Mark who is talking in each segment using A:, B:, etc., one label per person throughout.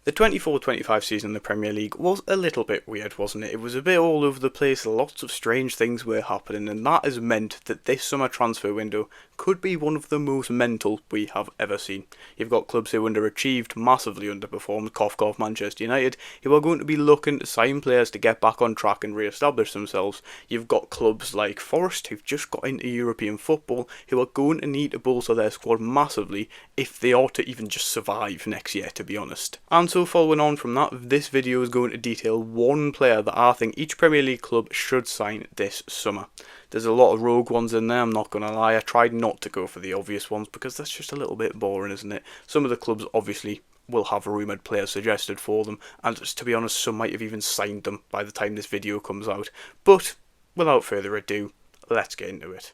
A: The 24-25 season in the Premier League was a little bit weird, wasn't it? It was a bit all over the place, lots of strange things were happening, and that has meant that this summer transfer window could be one of the most mental we have ever seen. You've got clubs who underachieved, massively underperformed, cough Manchester United, who are going to be looking to sign players to get back on track and re-establish themselves. You've got clubs like Forest, who've just got into European football, who are going to need to bolster their squad massively if they are to even just survive next year, to be honest. And so following on from that, this video is going to detail one player that I think each Premier League club should sign this summer. There's a lot of rogue ones in there, I'm not going to lie. I tried not to go for the obvious ones because that's just a little bit boring, isn't it? Some of the clubs obviously will have rumoured players suggested for them, and to be honest, some might have even signed them by the time this video comes out. But without further ado, let's get into it.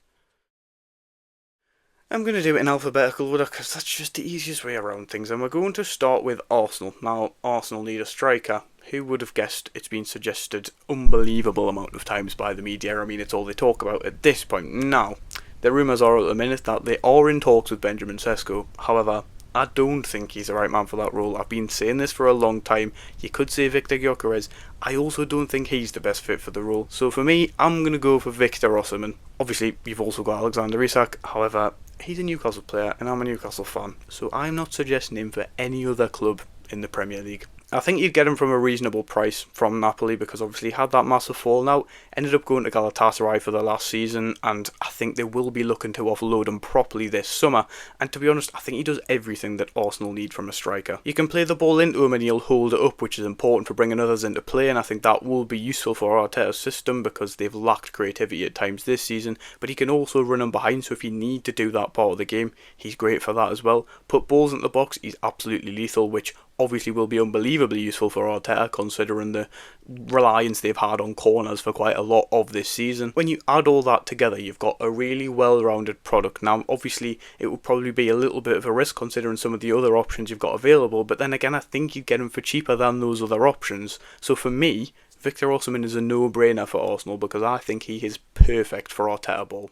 A: I'm going to do it in alphabetical order because that's just the easiest way around things, and we're going to start with Arsenal. Now, Arsenal need a striker. Who would have guessed? It's been suggested unbelievable amount of times by the media. I mean, it's all they talk about at this point. Now, the rumours are at the minute that they are in talks with Benjamin Sesko. However, I don't think he's the right man for that role. I've been saying this for a long time. You could say Victor Gyökeres. I also don't think he's the best fit for the role. So for me, I'm going to go for Victor Osimhen. Obviously, you've also got Alexander Isak. However, he's a Newcastle player and I'm a Newcastle fan. So I'm not suggesting him for any other club in the Premier League. I think you'd get him from a reasonable price from Napoli because obviously he had that massive fall out, ended up going to Galatasaray for the last season, and I think they will be looking to offload him properly this summer, and to be honest, I think he does everything that Arsenal need from a striker. You can play the ball into him and he'll hold it up, which is important for bringing others into play, and I think that will be useful for Arteta's system because they've lacked creativity at times this season, but he can also run him behind, so if you need to do that part of the game, he's great for that as well. Put balls into the box, he's absolutely lethal, which obviously will be unbelievably useful for Arteta considering the reliance they've had on corners for quite a lot of this season. When you add all that together, you've got a really well-rounded product. Now, obviously, it would probably be a little bit of a risk considering some of the other options you've got available, but then again, I think you'd get him for cheaper than those other options. So for me, Victor Osimhen is a no-brainer for Arsenal because I think he is perfect for Arteta ball.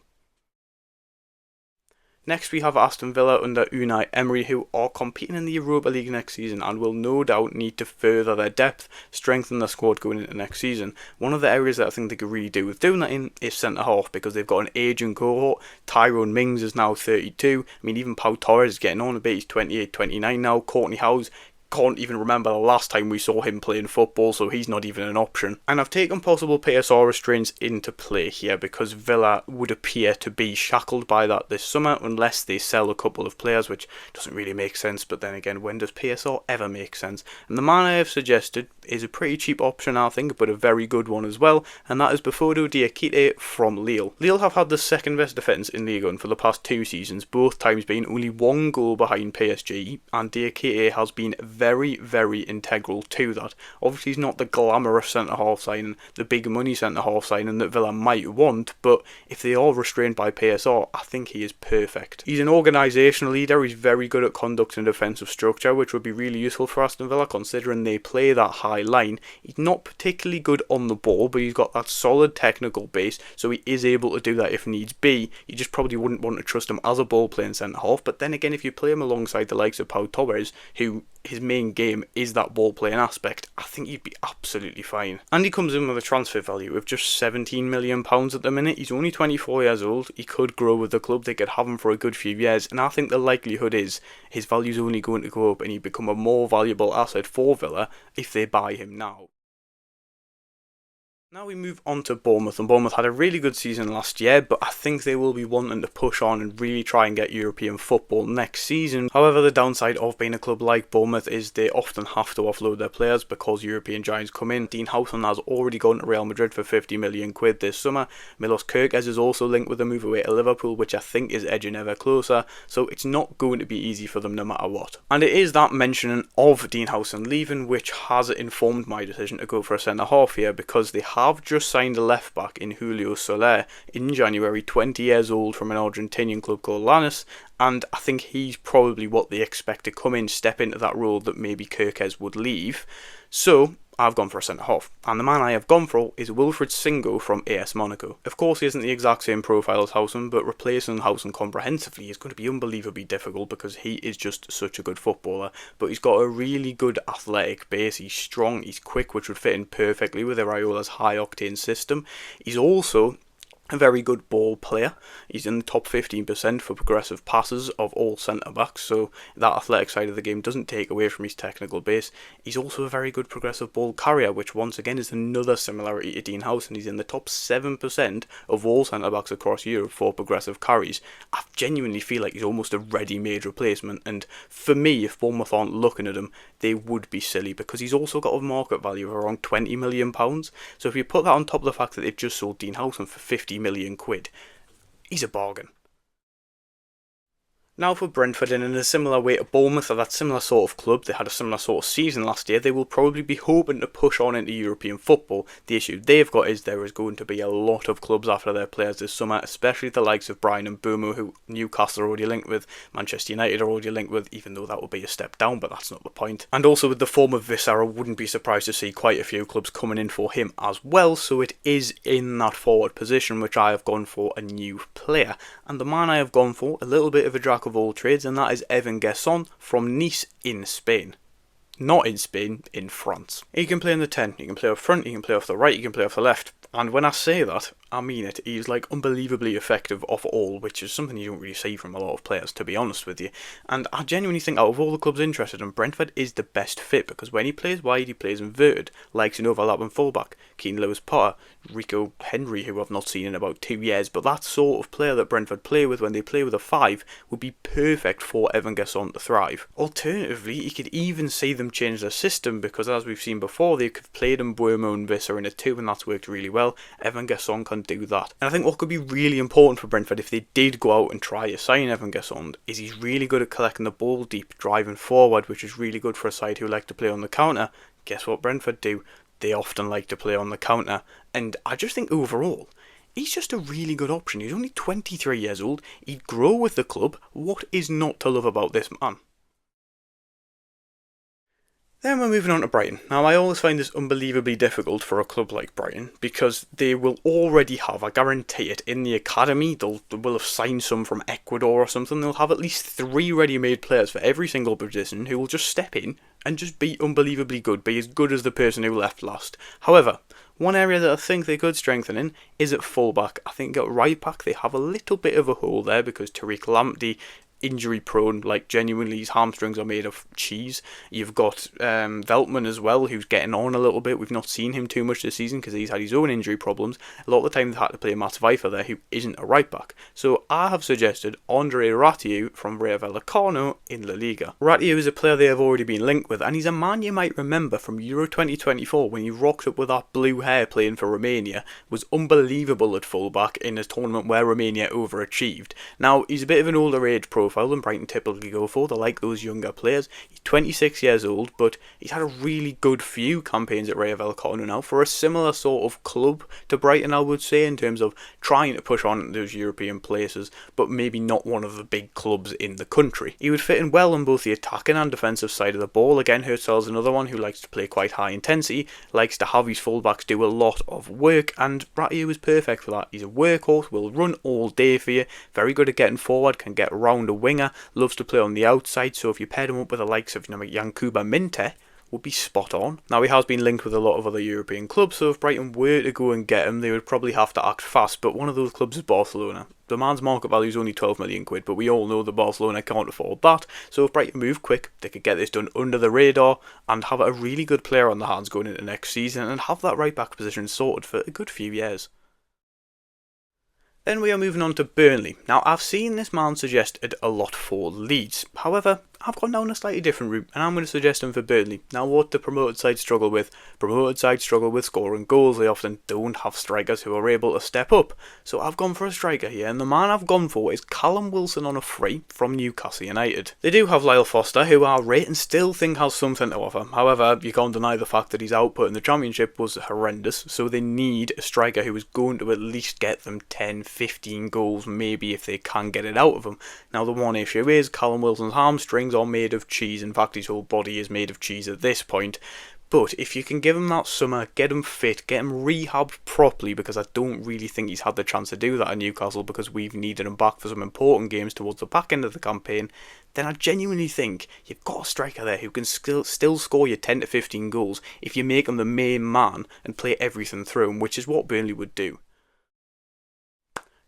A: Next we have Aston Villa under Unai Emery, who are competing in the Europa League next season and will no doubt need to further their depth, strengthen their squad going into next season. One of the areas that I think they could really do with doing that in is centre-half because they've got an ageing cohort. Tyrone Mings is now 32. I mean, even Pau Torres is getting on a bit. He's 28, 29 now. Courtney Howe's can't even remember the last time we saw him playing football, so he's not even an option. And I've taken possible PSR restraints into play here because Villa would appear to be shackled by that this summer unless they sell a couple of players, which doesn't really make sense, but then again, when does PSR ever make sense? And the man I have suggested is a pretty cheap option, I think, but a very good one as well, and that is Bofodo Diakite from Lille. Lille have had the second best defence in Ligue 1 for the past 2 seasons, both times being only 1 goal behind PSG, and Diakite has been very, very integral to that. Obviously, he's not the glamorous centre-half signing, the big money centre-half signing that Villa might want, but if they are restrained by PSR, I think he is perfect. He's an organisational leader, he's very good at conducting defensive structure, which would be really useful for Aston Villa considering they play that high line. He's not particularly good on the ball, but he's got that solid technical base, so he is able to do that if needs be. You just probably wouldn't want to trust him as a ball-playing centre-half, but then again, if you play him alongside the likes of Pau Torres, who his main game is that ball-playing aspect, I think you'd be absolutely fine. And he comes in with a transfer value of just £17 million at the minute. He's only 24 years old, he could grow with the club, they could have him for a good few years, and I think the likelihood is his value's only going to go up and he'd become a more valuable asset for Villa if they buy him now. Now we move on to Bournemouth, and Bournemouth had a really good season last year, but I think they will be wanting to push on and really try and get European football next season. However, the downside of being a club like Bournemouth is they often have to offload their players because European giants come in. Dean Howson has already gone to Real Madrid for £50 million this summer. Milos Kerkez is also linked with a move away to Liverpool, which I think is edging ever closer, so it's not going to be easy for them no matter what. And it is that mentioning of Dean Howson leaving which has informed my decision to go for a centre-half here, because they have just signed a left-back in Julio Soler in January, 20 years old, from an Argentinian club called Lanús, and I think he's probably what they expect to come in, step into that role that maybe Kerkez would leave. So I've gone for a centre-half, and the man I have gone for is Wilfried Singo from AS Monaco. Of course, he isn't the exact same profile as Howson, but replacing Howson comprehensively is going to be unbelievably difficult because he is just such a good footballer. But he's got a really good athletic base, he's strong, he's quick, which would fit in perfectly with Iraiola's high-octane system. He's also a very good ball player. He's in the top 15% for progressive passes of all centre-backs, so that athletic side of the game doesn't take away from his technical base. He's also a very good progressive ball carrier, which once again is another similarity to Dean Howson. He's in the top 7% of all centre-backs across Europe for progressive carries. I genuinely feel like he's almost a ready-made replacement, and for me, if Bournemouth aren't looking at him, they would be silly, because he's also got a market value of around £20 million. So if you put that on top of the fact that they've just sold Dean Howson for £50 million, he's a bargain. Now for Brentford, and in a similar way to Bournemouth, or that similar sort of club, they had a similar sort of season last year, they will probably be hoping to push on into European football. The issue they've got is there is going to be a lot of clubs after their players this summer, especially the likes of Brighton and Bournemouth, who Newcastle are already linked with, Manchester United are already linked with, even though that would be a step down, but that's not the point. And also with the form of Visser, I wouldn't be surprised to see quite a few clubs coming in for him as well, so it is in that forward position which I have gone for a new player. And the man I have gone for, a little bit of a jack of all trades, and that is Evan Gerson from Nice in Spain. Not in Spain, in France. He can play in the 10, he can play up front, he can play off the right, he can play off the left. And when I say that, I mean it. He's like unbelievably effective off all, which is something you don't really see from a lot of players, to be honest with you. And I genuinely think out of all the clubs interested in, Brentford is the best fit, because when he plays wide, he plays inverted, likes an overlapping fullback. Keane Lewis-Potter, Rico Henry, who I've not seen in about 2 years, but that sort of player that Brentford play with when they play with a 5 would be perfect for Evan Gerson to thrive. Alternatively, you could even see them change their system, because as we've seen before, they could have played Mbeumo and Visser in a 2, and that's worked really well. Evan Gerson can do that. And I think what could be really important for Brentford if they did go out and try to sign Evan Gerson is he's really good at collecting the ball deep, driving forward, which is really good for a side who like to play on the counter. Guess what Brentford do? They often like to play on the counter, and I just think overall, he's just a really good option. He's only 23 years old, he'd grow with the club. What is not to love about this man? Then we're moving on to Brighton. Now, I always find this unbelievably difficult for a club like Brighton, because they will already have, I guarantee it, in the academy, they will have signed some from Ecuador or something. They'll have at least 3 ready-made players for every single position who will just step in and just be unbelievably good, be as good as the person who left last. However, one area that I think they could strengthen in is at fullback. I think at right back they have a little bit of a hole there, because Tariq Lamptey, injury prone, like genuinely his hamstrings are made of cheese. You've got Veltman as well, who's getting on a little bit. We've not seen him too much this season because he's had his own injury problems. A lot of the time they've had to play Mats Weifer there, who isn't a right back. So I have suggested Andre Ratiu from Rayo Vallecano in La Liga. Ratiu is a player they have already been linked with, and he's a man you might remember from Euro 2024 when he rocked up with that blue hair playing for Romania, was unbelievable at fullback in a tournament where Romania overachieved. Now, he's a bit of an older age profile than Brighton typically go for. They like those younger players. He's 26 years old, but he's had a really good few campaigns at Rayo Vallecano now for a similar sort of club to Brighton, I would say, in terms of trying to push on those European places, but maybe not one of the big clubs in the country. He would fit in well on both the attacking and defensive side of the ball. Again, Herzl's another one who likes to play quite high intensity, likes to have his fullbacks do a lot of work, and Ratiu is perfect for that. He's a workhorse, will run all day for you, very good at getting forward, can get around a winger, loves to play on the outside, so if you paired him up with the likes of Yankuba Minte, would be spot on. Now, he has been linked with a lot of other European clubs, so if Brighton were to go and get him, they would probably have to act fast, but one of those clubs is Barcelona. The man's market value is only £12 million, but we all know that Barcelona can't afford that, so if Brighton move quick, they could get this done under the radar and have a really good player on the hands going into next season and have that right back position sorted for a good few years. Then we are moving on to Burnley. Now, I've seen this man suggested a lot for Leeds. However, I've gone down a slightly different route, and I'm going to suggest him for Burnley. Now, what the promoted sides struggle with scoring goals. They often don't have strikers who are able to step up. So I've gone for a striker here, and the man I've gone for is Callum Wilson on a free from Newcastle United. They do have Lyle Foster, who I rate and still think has something to offer. However, you can't deny the fact that his output in the Championship was horrendous, so they need a striker who is going to at least get them 10, 15 goals, maybe if they can get it out of him. Now, the one issue is Callum Wilson's hamstrings are made of cheese. In fact, his whole body is made of cheese at this point. But if you can give him that summer, get him fit, get him rehabbed properly, because I don't really think he's had the chance to do that at Newcastle because we've needed him back for some important games towards the back end of the campaign, then I genuinely think you've got a striker there who can still score you 10 to 15 goals if you make him the main man and play everything through him, which is what Burnley would do.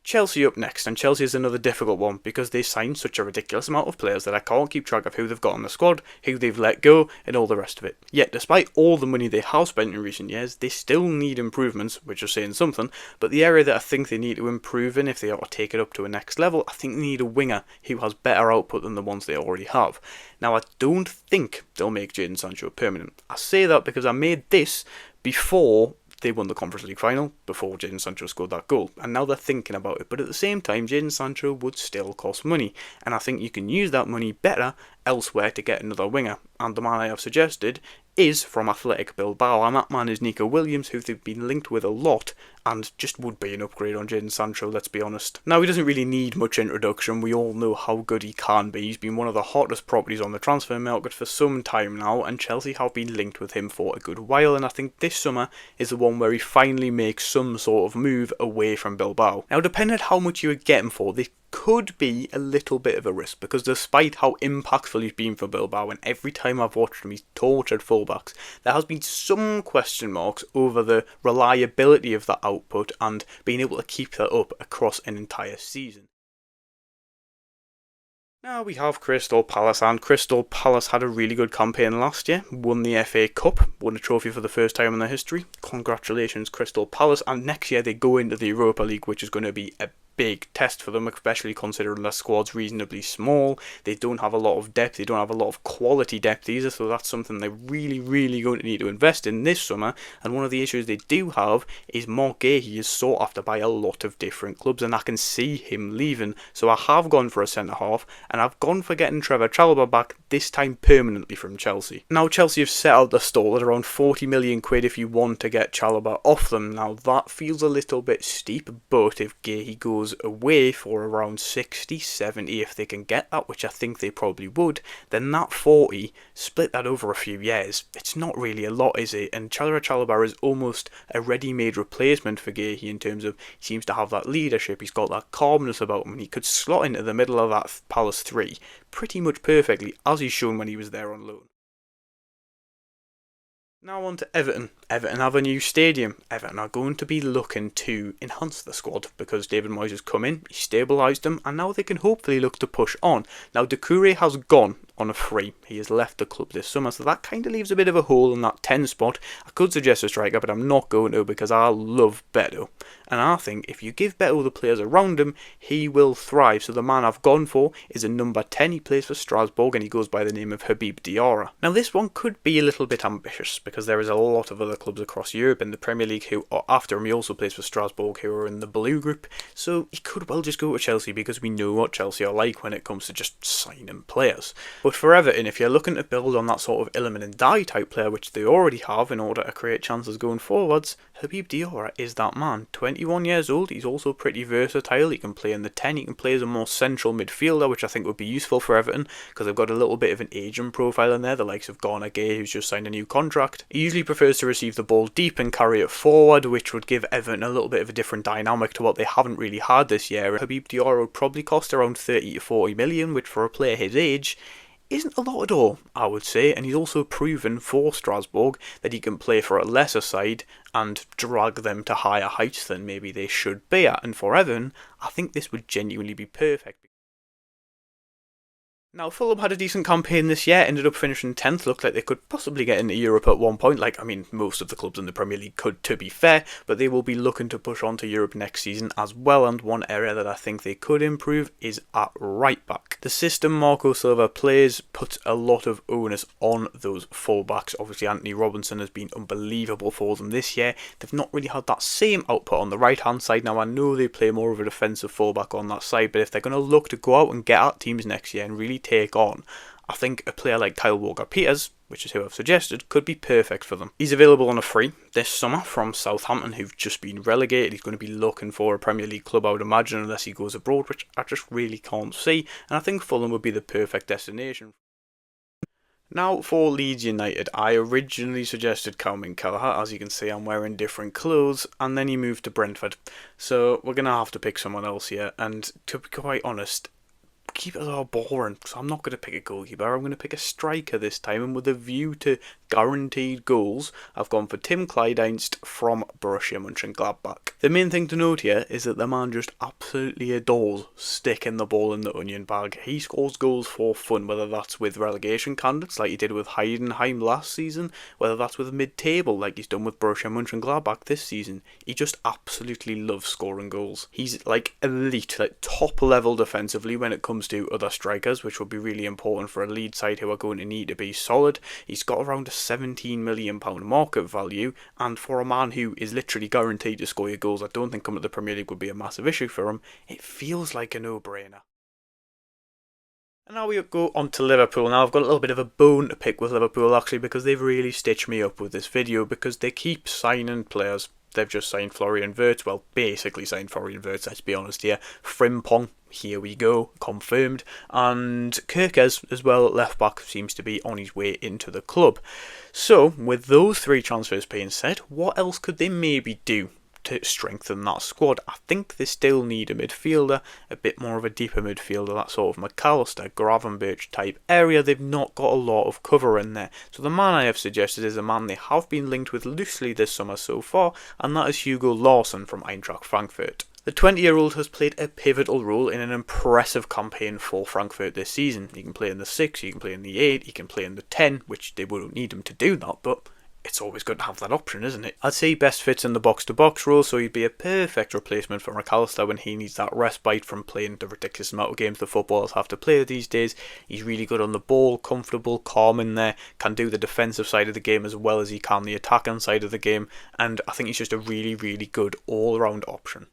A: Chelsea up next, and Chelsea is another difficult one because they signed such a ridiculous amount of players that I can't keep track of who they've got on the squad, who they've let go, and all the rest of it. Yet, despite all the money they have spent in recent years, they still need improvements, which is saying something, but the area that I think they need to improve in if they ought to take it up to a next level, I think they need a winger who has better output than the ones they already have. Now, I don't think they'll make Jadon Sancho permanent. I say that because I made this before they won the Conference League final, before Jadon Sancho scored that goal, and now they're thinking about it. But at the same time, Jadon Sancho would still cost money, and I think you can use that money better elsewhere to get another winger. And the man I have suggested is from Athletic Bilbao, and that man is Nico Williams, who they've been linked with a lot, and just would be an upgrade on Jadon Sancho, let's be honest. Now, he doesn't really need much introduction. We all know how good he can be. He's been one of the hottest properties on the transfer market for some time now, and Chelsea have been linked with him for a good while, and I think this summer is the one where he finally makes some sort of move away from Bilbao. Now, depending on how much you would get him for, this could be a little bit of a risk, because despite how impactful he's been for Bilbao, and every time I've watched him he's tortured fullbacks, there has been some question marks over the reliability of that output and being able to keep that up across an entire season. Now we have Crystal Palace, and Crystal Palace had a really good campaign last year, won the FA Cup, won a trophy for the first time in their history. Congratulations Crystal Palace, and next year they go into the Europa League, which is going to be a big test for them, especially considering their squad's reasonably small. They don't have a lot of depth, they don't have a lot of quality depth either, so that's something they're really going to need to invest in this summer. And one of the issues they do have is Mark Gahey is sought after by a lot of different clubs, and I can see him leaving. So I have gone for a centre half, and I've gone for getting Trevor Chalobah back, this time permanently from Chelsea. Now Chelsea have set out the stall at around 40 million quid if you want to get Chalobah off them. Now that feels a little bit steep, but if Gahey goes away for around 60, 70, if they can get that, which I think they probably would, then that 40, split that over a few years, it's not really a lot, is it? And Trevor Chalobah is almost a ready-made replacement for Gahey in terms of he seems to have that leadership, he's got that calmness about him, and he could slot into the middle of that Palace 3 pretty much perfectly, as he's shown when he was there on loan. Now on to Everton. Everton have a new stadium. Everton are going to be looking to enhance the squad because David Moyes has come in, he stabilised them, and now they can hopefully look to push on. Now Doucouré has gone on a free. He has left the club this summer, so that kind of leaves a bit of a hole in that 10 spot. I could suggest a striker, but I'm not going to because I love Beto. And I think if you give Beto the players around him, he will thrive. So the man I've gone for is a number 10. He plays for Strasbourg and he goes by the name of Habib Diarra. Now this one could be a little bit ambitious because there is a lot of other clubs across Europe in the Premier League who are after him. He also plays for Strasbourg, who are in the blue group. So he could well just go to Chelsea because we know what Chelsea are like when it comes to just signing players. But for Everton, if you're looking to build on that sort of element and die type player, which they already have in order to create chances going forwards, Habib Diarra is that man. 21 years old, he's also pretty versatile. He can play in the 10, he can play as a more central midfielder, which I think would be useful for Everton because they've got a little bit of an aging profile in there, the likes of Gana Gueye, who's just signed a new contract. He usually prefers to receive the ball deep and carry it forward, which would give Everton a little bit of a different dynamic to what they haven't really had this year. Habib Diarra would probably cost around 30 to 40 million, which for a player his age isn't a lot at all, I would say, and he's also proven for Strasbourg that he can play for a lesser side and drag them to higher heights than maybe they should be at, and for Everton, I think this would genuinely be perfect. Now, Fulham had a decent campaign this year, ended up finishing 10th, looked like they could possibly get into Europe at one point, most of the clubs in the Premier League could, to be fair, but they will be looking to push on to Europe next season as well, and one area that I think they could improve is at right back. The system Marco Silva plays puts a lot of onus on those fullbacks. Obviously, Anthony Robinson has been unbelievable for them this year. They've not really had that same output on the right-hand side. Now, I know they play more of a defensive fullback on that side, but if they're going to look to go out and get at teams next year and really take on, I think a player like Kyle Walker-Peters, which is who I've suggested, could be perfect for them. He's available on a free this summer from Southampton, who've just been relegated. He's going to be looking for a Premier League club, I would imagine, unless he goes abroad, which I just really can't see, and I think Fulham would be the perfect destination. Now for Leeds United, I originally suggested Calvin Kelleher. As you can see, I'm wearing different clothes, and then he moved to Brentford. So we're going to have to pick someone else here, and to be quite honest, keepers are boring, so I'm not going to pick a goalkeeper. I'm going to pick a striker this time, and with a view to guaranteed goals, I've gone for Tim Kleindienst from Borussia Mönchengladbach. The main thing to note here is that the man just absolutely adores sticking the ball in the onion bag. He scores goals for fun, whether that's with relegation candidates like he did with Heidenheim last season, whether that's with mid-table like he's done with Borussia Mönchengladbach this season. He just absolutely loves scoring goals. He's like elite, like top level defensively when it comes to other strikers, which will be really important for a Leeds side who are going to need to be solid. He's got around a £17 million market value, and for a man who is literally guaranteed to score your goals, I don't think coming to the Premier League would be a massive issue for him. It feels like a no-brainer. And now we go on to Liverpool. Now I've got a little bit of a bone to pick with Liverpool actually, because they've really stitched me up with this video, because they keep signing players. They've just signed Florian Wirtz, well, basically signed Florian Wirtz, let's be honest here. Frimpong, here we go, confirmed. And Kirkes as well at left back seems to be on his way into the club. So, with those three transfers being said, what else could they maybe do to strengthen that squad? I think they still need a midfielder, a bit more of a deeper midfielder, that sort of McAllister, Gravenberch type area. They've not got a lot of cover in there. So the man I have suggested is a man they have been linked with loosely this summer so far, and that is Hugo Larsson from Eintracht Frankfurt. The 20-year-old has played a pivotal role in an impressive campaign for Frankfurt this season. He can play in the 6, he can play in the 8, he can play in the 10, which they won't need him to do that, but it's always good to have that option, isn't it? I'd say he best fits in the box-to-box role, so he'd be a perfect replacement for McAllister when he needs that respite from playing the ridiculous amount of games the footballers have to play these days. He's really good on the ball, comfortable, calm in there, can do the defensive side of the game as well as he can the attacking side of the game, and I think he's just a really, really good all-round option.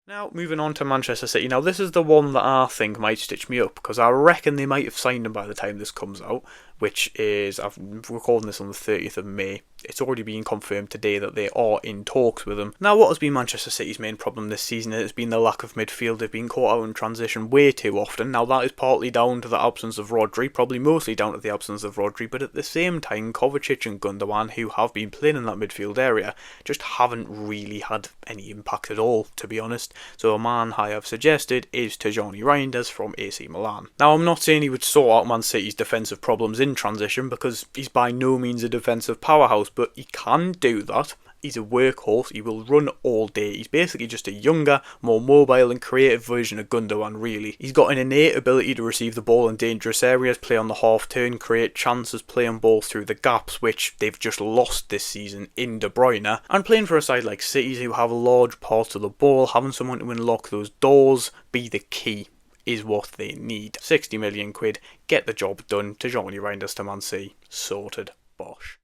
A: Now, moving on to Manchester City. Now, this is the one that I think might stitch me up, because I reckon they might have signed him by the time this comes out, which is, I'm recording this on the 30th of May. It's already been confirmed today that they are in talks with him. Now, what has been Manchester City's main problem this season has been the lack of midfield. They've been caught out in transition way too often. Now, that is partly down to the absence of Rodri, probably mostly down to the absence of Rodri, but at the same time, Kovacic and Gundogan, who have been playing in that midfield area, just haven't really had any impact at all, to be honest. So a man I have suggested is Tijani Reinders from AC Milan. Now, I'm not saying he would sort out Man City's defensive problems in transition, because he's by no means a defensive powerhouse, but he can do that. He's a workhorse, he will run all day. He's basically just a younger, more mobile and creative version of Gundogan, really. He's got an innate ability to receive the ball in dangerous areas, play on the half turn, create chances, playing balls through the gaps, which they've just lost this season in De Bruyne. And playing for a side like City, who have large parts of the ball, having someone to unlock those doors be the key is what they need. 60 million quid, get the job done. Tijani Reinders to Man City, sorted. Bosh.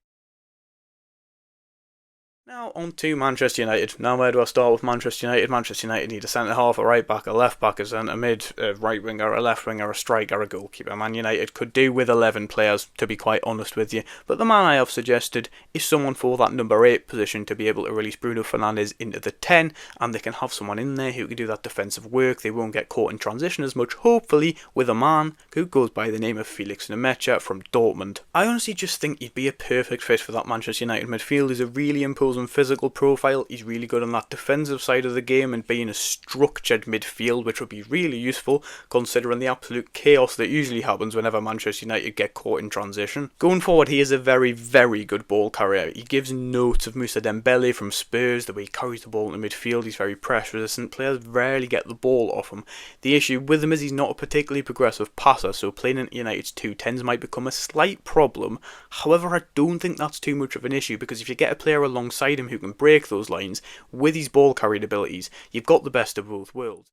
A: Now on to Manchester United. Now where do I start with Manchester United? Manchester United need a centre-half, a right-back, a left-back, a centre-mid, a right-winger, a left-winger, a striker, a goalkeeper. Man United could do with 11 players, to be quite honest with you. But the man I have suggested is someone for that number 8 position to be able to release Bruno Fernandes into the 10, and they can have someone in there who can do that defensive work. They won't get caught in transition as much, hopefully, with a man who goes by the name of Felix Nemecha from Dortmund. I honestly just think he'd be a perfect fit for that Manchester United midfield. He's a really imposing physical profile. He's really good on that defensive side of the game and being a structured midfield, which would be really useful considering the absolute chaos that usually happens whenever Manchester United get caught in transition. Going forward, he is a very, very good ball carrier. He gives notes of Moussa Dembele from Spurs, the way he carries the ball in the midfield. He's very press resistant. Players rarely get the ball off him. The issue with him is he's not a particularly progressive passer, so playing in United's 2-10s might become a slight problem. However, I don't think that's too much of an issue, because if you get a player alongside him who can break those lines with his ball carrying abilities, you've got the best of both worlds.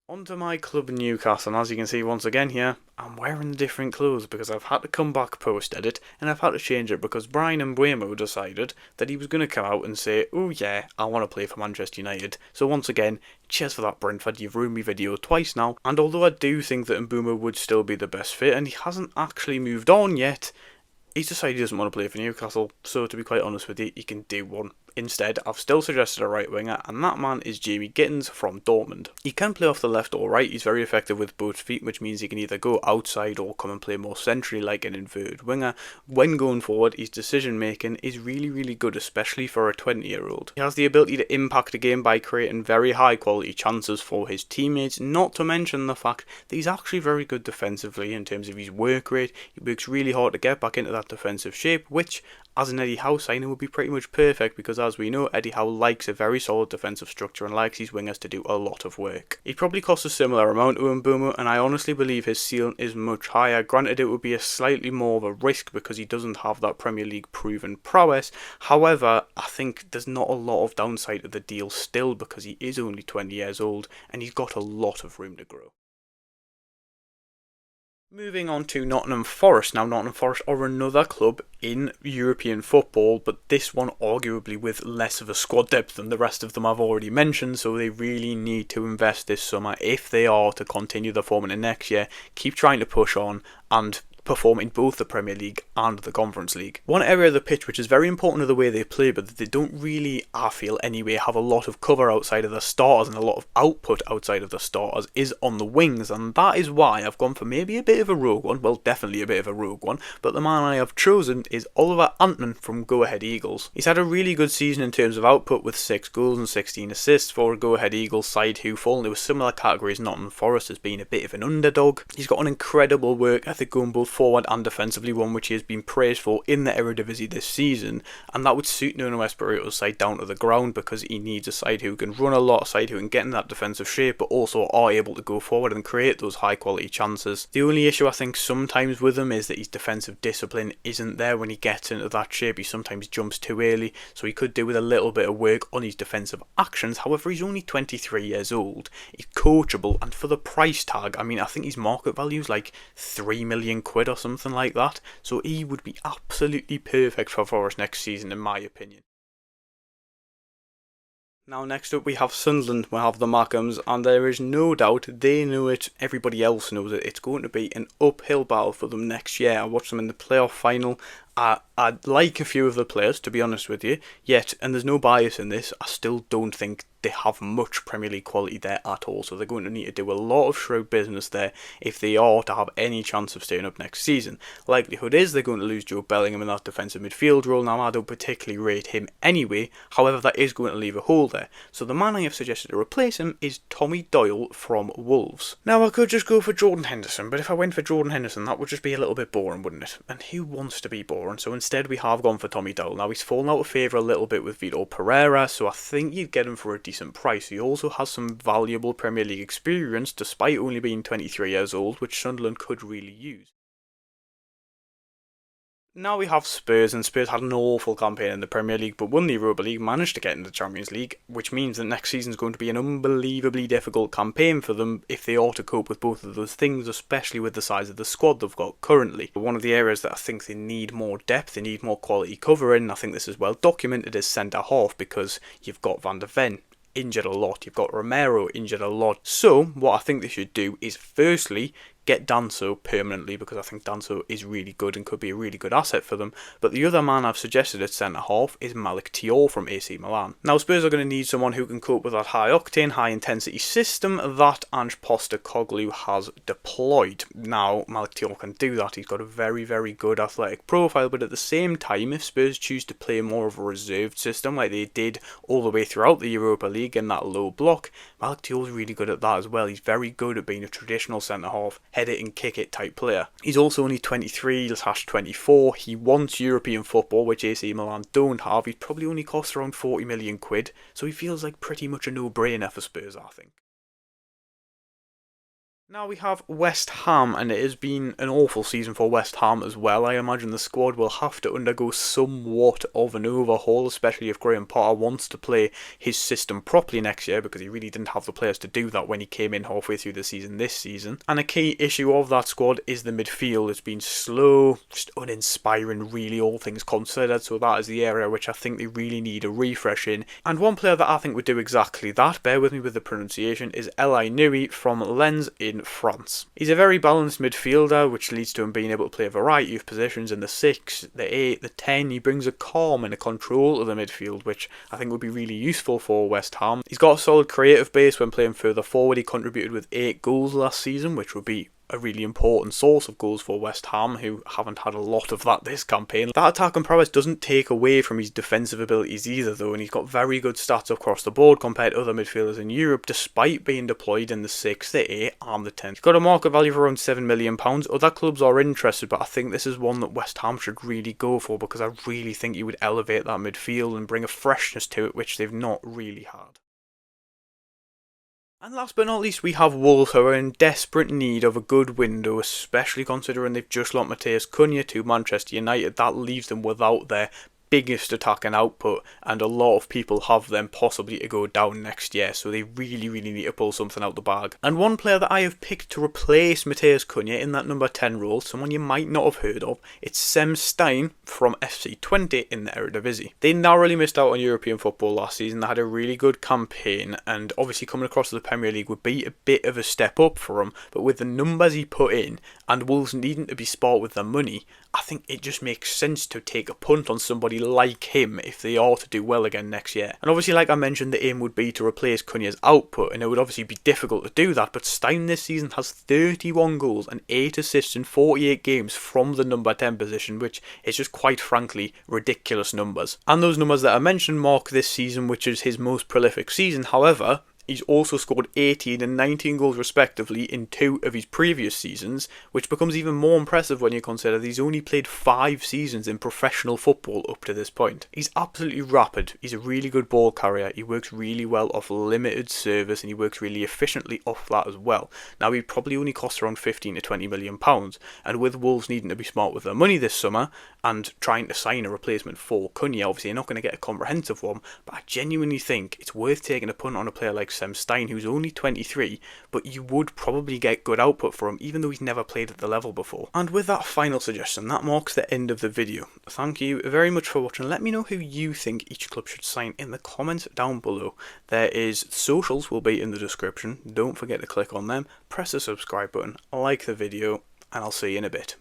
A: Onto my club Newcastle, and as you can see once again here, I'm wearing different clothes because I've had to come back post-edit and I've had to change it because Brian Mbeumo decided that he was going to come out and say, oh yeah, I want to play for Manchester United. So once again, cheers for that, Brentford, you've ruined my video twice now. And although I do think that Mbeumo would still be the best fit, and he hasn't actually moved on yet, he's decided he doesn't want to play for Newcastle, so to be quite honest with you, he can do one. Instead, I've still suggested a right winger, and that man is Jamie Gittins from Dortmund. He can play off the left or right. He's very effective with both feet, which means he can either go outside or come and play more centrally like an inverted winger. When going forward, his decision making is really, really good, especially for a 20-year-old. He has the ability to impact a game by creating very high quality chances for his teammates, not to mention the fact that he's actually very good defensively in terms of his work rate. He works really hard to get back into that defensive shape, which as an Eddie Howe signing would be pretty much perfect, because as we know, Eddie Howe likes a very solid defensive structure and likes his wingers to do a lot of work. He'd probably cost a similar amount to Mbeumo, and I honestly believe his ceiling is much higher. Granted, it would be a slightly more of a risk because he doesn't have that Premier League proven prowess. However, I think there's not a lot of downside to the deal still, because he is only 20 years old and he's got a lot of room to grow. Moving on to Nottingham Forest. Now, Nottingham Forest are another club in European football, but this one arguably with less of a squad depth than the rest of them I've already mentioned, so they really need to invest this summer if they are to continue their form in the next year, keep trying to push on and perform in both the Premier League and the Conference League. One area of the pitch which is very important to the way they play, but that they don't really, I feel anyway, have a lot of cover outside of the starters and a lot of output outside of the starters, is on the wings, and that is why I've gone for maybe a bit of a rogue one, well definitely a bit of a rogue one, but the man I have chosen is Oliver Antman from Go Ahead Eagles. He's had a really good season in terms of output with 6 goals and 16 assists for a Go Ahead Eagles side who fall into a similar category as Nottingham Forest as being a bit of an underdog. He's got an incredible work ethic going both forward and defensively, one which he has been praised for in the Eredivisie this season, and that would suit Nuno Espirito's side down to the ground, because he needs a side who can run a lot, a side who can get in that defensive shape but also are able to go forward and create those high quality chances. The only issue I think sometimes with him is that his defensive discipline isn't there when he gets into that shape. He sometimes jumps too early, so he could do with a little bit of work on his defensive actions. However, he's only 23 years old, he's coachable, and for the price tag, I mean, I think his market value is like 3 million quid or something like that, so he would be absolutely perfect for Forest next season in my opinion. Now next up we have Sunderland, we have the Mackhams, and there is no doubt, they know it, everybody else knows it, it's going to be an uphill battle for them next year. I watched them in the playoff final. I like a few of the players, to be honest with you, yet, and there's no bias in this, I still don't think they have much Premier League quality there at all, so they're going to need to do a lot of shrewd business there if they are to have any chance of staying up next season. Likelihood is they're going to lose Joe Bellingham in that defensive midfield role. Now, I don't particularly rate him anyway, however that is going to leave a hole there, so the man I have suggested to replace him is Tommy Doyle from Wolves. Now, I could just go for Jordan Henderson, but if I went for Jordan Henderson that would just be a little bit boring, wouldn't it? And who wants to be boring? So instead we have gone for Tommy Doyle. Now, he's fallen out of favour a little bit with Vitor Pereira, so I think you'd get him for a decent price. He also has some valuable Premier League experience despite only being 23 years old, which Sunderland could really use. Now we have Spurs, and Spurs had an awful campaign in the Premier League but won the Europa League, managed to get into the Champions League, which means that next season is going to be an unbelievably difficult campaign for them if they are to cope with both of those things, especially with the size of the squad they've got currently. One of the areas that I think they need more depth, they need more quality cover in, I think this is well documented, is centre half, because you've got Van der Ven injured a lot, you've got Romero injured a lot. So what I think they should do is firstly get Danso permanently, because I think Danso is really good and could be a really good asset for them. But the other man I've suggested at centre half is Malik Thiaw from AC Milan. Now Spurs are going to need someone who can cope with that high octane, high intensity system that Ange Postecoglou has deployed. Now Malik Thiaw can do that, he's got a very, very good athletic profile, but at the same time, if Spurs choose to play more of a reserved system like they did all the way throughout the Europa League in that low block, Malik Thiaw's really good at that as well. He's very good at being a traditional centre half, head it and kick it type player. He's also only 23/24. He wants European football, which AC Milan don't have. He's probably only cost around 40 million quid, so he feels like pretty much a no-brainer for Spurs, I think. Now we have West Ham, and it has been an awful season for West Ham as well. I imagine the squad will have to undergo somewhat of an overhaul, especially if Graham Potter wants to play his system properly next year, because he really didn't have the players to do that when he came in halfway through the season this season. And a key issue of that squad is the midfield. It's been slow, just uninspiring really, all things considered, so that is the area which I think they really need a refresh in. And one player that I think would do exactly that, bear with me with the pronunciation, is Eli Nui from Lens in in France. He's a very balanced midfielder, which leads to him being able to play a variety of positions in the 6, the 8, the 10. He brings a calm and a control to the midfield, which I think would be really useful for West Ham. He's got a solid creative base when playing further forward. He contributed with 8 goals last season, which would be a really important source of goals for West Ham, who haven't had a lot of that this campaign. That attacking prowess doesn't take away from his defensive abilities either, though, and he's got very good stats across the board compared to other midfielders in Europe, despite being deployed in the 6, the 8 and the 10. He's got a market value of around £7 million. Other clubs are interested, but I think this is one that West Ham should really go for, because I really think he would elevate that midfield and bring a freshness to it, which they've not really had. And last but not least, we have Wolves, who are in desperate need of a good window, especially considering they've just lost Matheus Cunha to Manchester United. That leaves them without their biggest attacking output, and a lot of people have them possibly to go down next year, so they really need to pull something out the bag. And one player that I have picked to replace Matheus Cunha in that number 10 role, someone you might not have heard of, it's Sem Stein from FC Twente in the Eredivisie. They narrowly missed out on European football last season. They had a really good campaign, and obviously coming across to the Premier League would be a bit of a step up for him, but with the numbers he put in, and Wolves needing to be smart with their money, I think it just makes sense to take a punt on somebody like him if they are to do well again next year. And obviously, like I mentioned, the aim would be to replace Cunha's output, and it would obviously be difficult to do that, but Stein this season has 31 goals and 8 assists in 48 games from the number 10 position, which is just quite frankly ridiculous numbers. And those numbers that I mentioned mark this season, which is his most prolific season. However, he's also scored 18 and 19 goals respectively in 2 of his previous seasons, which becomes even more impressive when you consider that he's only played 5 seasons in professional football up to this point. He's absolutely rapid, he's a really good ball carrier, he works really well off limited service, and he works really efficiently off that as well. Now, he probably only costs around 15 to 20 million pounds, and with Wolves needing to be smart with their money this summer and trying to sign a replacement for Cunha, obviously you're not going to get a comprehensive one, but I genuinely think it's worth taking a punt on a player like Sem Stein, who's only 23, but you would probably get good output for him even though he's never played at the level before. And with that final suggestion, that marks the end of the video. Thank you very much for watching. Let me know who you think each club should sign in the comments down below. There is socials will be in the description, don't forget to click on them, press the subscribe button, like the video, and I'll see you in a bit.